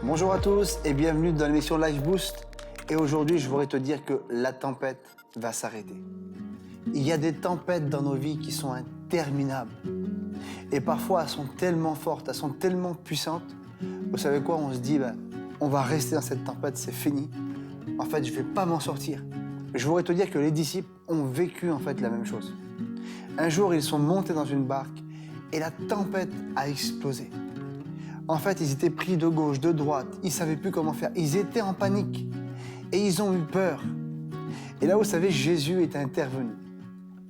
Bonjour à tous et bienvenue dans l'émission Life Boost. Et aujourd'hui, je voudrais te dire que la tempête va s'arrêter. Il y a des tempêtes dans nos vies qui sont interminables. Et parfois, elles sont tellement fortes, elles sont tellement puissantes. Vous savez quoi, on se dit, on va rester dans cette tempête, c'est fini. En fait, je ne vais pas m'en sortir. Je voudrais te dire que les disciples ont vécu en fait la même chose. Un jour, ils sont montés dans une barque et la tempête a explosé. En fait, ils étaient pris de gauche, de droite, ils ne savaient plus comment faire. Ils étaient en panique et ils ont eu peur. Et là, vous savez, Jésus est intervenu.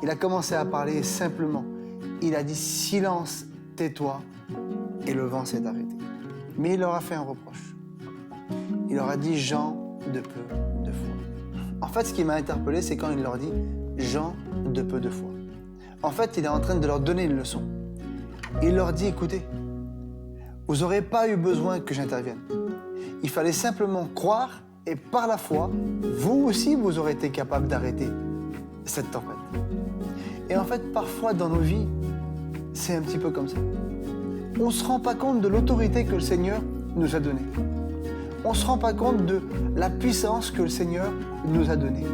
Il a commencé à parler simplement. Il a dit « Silence, tais-toi » et le vent s'est arrêté. Mais il leur a fait un reproche. Il leur a dit « Gens de peu de foi ». En fait, ce qui m'a interpellé, c'est quand il leur dit « Gens de peu de foi ». En fait, il est en train de leur donner une leçon. Il leur dit « Écoutez, vous n'aurez pas eu besoin que j'intervienne. Il fallait simplement croire et par la foi, vous aussi, vous aurez été capable d'arrêter cette tempête. » Et en fait, parfois dans nos vies, c'est un petit peu comme ça. On ne se rend pas compte de l'autorité que le Seigneur nous a donnée. On ne se rend pas compte de la puissance que le Seigneur nous a donnée.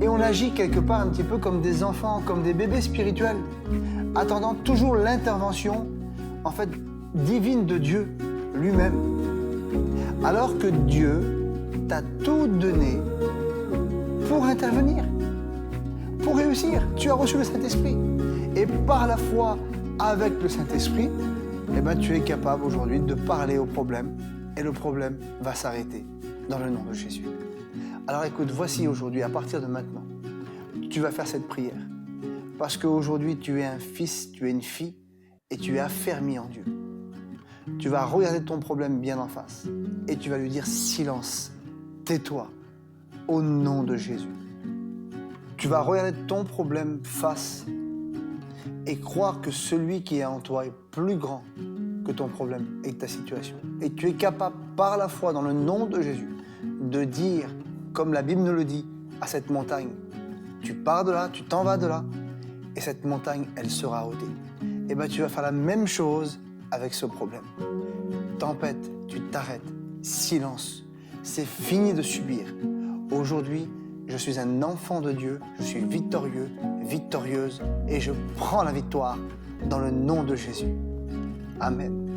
Et on agit quelque part un petit peu comme des enfants, comme des bébés spirituels, attendant toujours l'intervention, en fait, divine de Dieu lui-même. Alors que Dieu t'a tout donné pour intervenir, pour réussir. Tu as reçu le Saint-Esprit. Et par la foi avec le Saint-Esprit, tu es capable aujourd'hui de parler au problème et le problème va s'arrêter dans le nom de Jésus. Alors écoute, voici aujourd'hui, à partir de maintenant, tu vas faire cette prière. Parce qu'aujourd'hui, tu es un fils, tu es une fille et tu es affermi en Dieu. Tu vas regarder ton problème bien en face et tu vas lui dire « Silence, tais-toi, au nom de Jésus ». Tu vas regarder ton problème face et croire que celui qui est en toi est plus grand que ton problème et ta situation. Et tu es capable, par la foi, dans le nom de Jésus, de dire, comme la Bible nous le dit, à cette montagne, tu pars de là, tu t'en vas de là, et cette montagne, elle sera ôtée. Et tu vas faire la même chose avec ce problème. Tempête, tu t'arrêtes. Silence. C'est fini de subir. Aujourd'hui, je suis un enfant de Dieu, je suis victorieux, victorieuse, et je prends la victoire dans le nom de Jésus. Amen.